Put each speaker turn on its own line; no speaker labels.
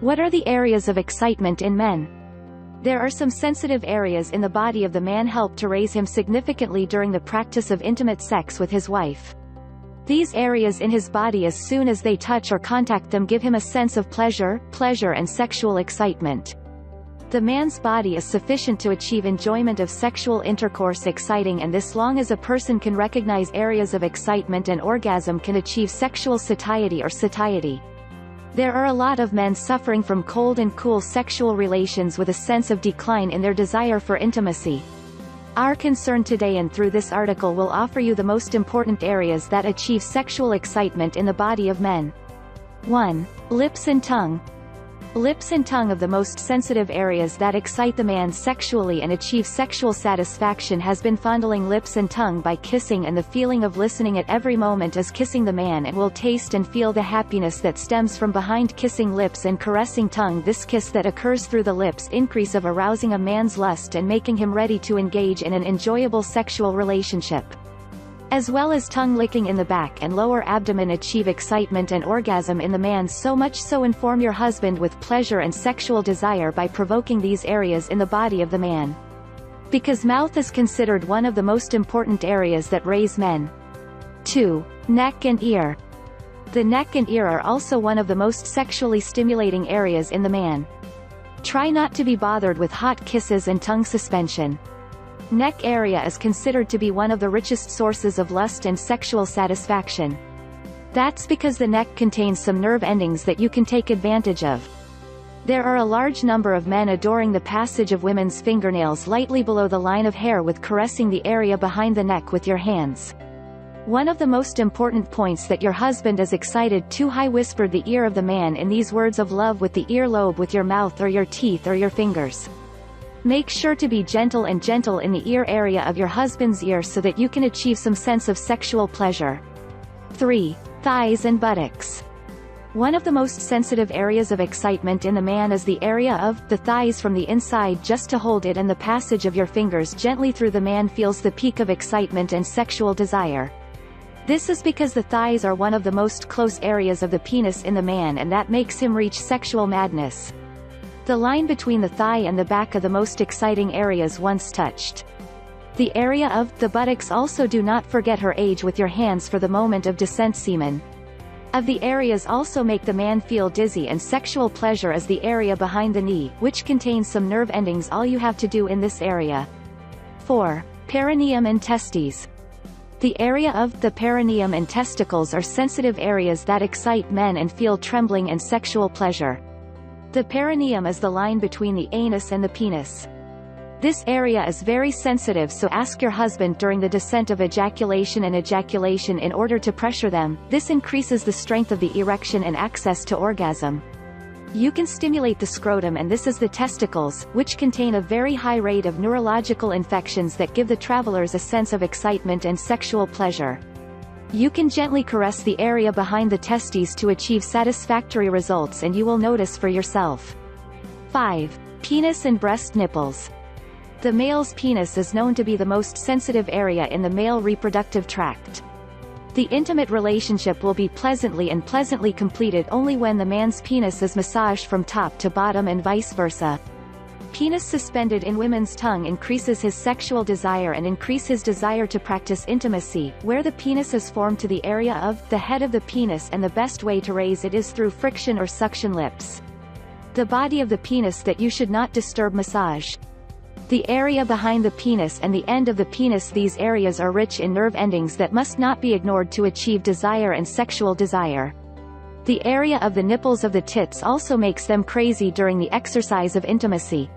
What are the areas of excitement in men? There are some sensitive areas in the body of the man help to raise him significantly during the practice of intimate sex with his wife. These areas in his body as soon as they touch or contact them give him a sense of pleasure and sexual excitement. The man's body is sufficient to achieve enjoyment of sexual intercourse exciting, and this long as a person can recognize areas of excitement and orgasm can achieve sexual satiety or satiety. There are a lot of men suffering from cold and cool sexual relations with a sense of decline in their desire for intimacy. Our concern today and through this article will offer you the most important areas that achieve sexual excitement in the body of men. 1. Lips and tongue. Lips and tongue, of the most sensitive areas that excite the man sexually and achieve sexual satisfaction, has been fondling lips and tongue by kissing, and the feeling of listening at every moment is kissing the man and will taste and feel the happiness that stems from behind kissing lips and caressing tongue. This kiss that occurs through the lips increase of arousing a man's lust and making him ready to engage in an enjoyable sexual relationship. As well as tongue licking in the back and lower abdomen achieve excitement and orgasm in the man, so much so inform your husband with pleasure and sexual desire by provoking these areas in the body of the man. Because mouth is considered one of the most important areas that raise men. 2. Neck and ear. The neck and ear are also one of the most sexually stimulating areas in the man. Try not to be bothered with hot kisses and tongue suspension. Neck area is considered to be one of the richest sources of lust and sexual satisfaction. That's because the neck contains some nerve endings that you can take advantage of. There are a large number of men adoring the passage of women's fingernails lightly below the line of hair with caressing the area behind the neck with your hands. One of the most important points that your husband is excited to high whisper the ear of the man in these words of love with the ear lobe with your mouth or your teeth or your fingers. Make sure to be gentle in the ear area of your husband's ear so that you can achieve some sense of sexual pleasure. 3. Thighs and buttocks. One of the most sensitive areas of excitement in the man is the area of the thighs. From the inside, just to hold it and the passage of your fingers gently through the man feels the peak of excitement and sexual desire. This is because the thighs are one of the most close areas of the penis in the man, and that makes him reach sexual madness. The line between the thigh and the back are the most exciting areas once touched. The area of the buttocks also, do not forget her age with your hands for the moment of descent semen. Of the areas also make the man feel dizzy and sexual pleasure is the area behind the knee, which contains some nerve endings. All you have to do in this area. 4. Perineum and testes. The area of the perineum and testicles are sensitive areas that excite men and feel trembling and sexual pleasure. The perineum is the line between the anus and the penis. This area is very sensitive, so ask your husband during the descent of ejaculation and ejaculation in order to pressure them. This increases the strength of the erection and access to orgasm. You can stimulate the scrotum, and this is the testicles, which contain a very high rate of neurological infections that give the travelers a sense of excitement and sexual pleasure. You can gently caress the area behind the testes to achieve satisfactory results, and you will notice for yourself. 5. Penis and breast nipples. The male's penis is known to be the most sensitive area in the male reproductive tract. The intimate relationship will be pleasantly completed only when the man's penis is massaged from top to bottom and vice versa. Penis suspended in women's tongue increases his sexual desire and increase his desire to practice intimacy. Where the penis is formed to the area of the head of the penis, and the best way to raise it is through friction or suction lips. The body of the penis that you should not disturb massage. The area behind the penis and the end of the penis, these areas are rich in nerve endings that must not be ignored to achieve desire and sexual desire. The area of the nipples of the tits also makes them crazy during the exercise of intimacy.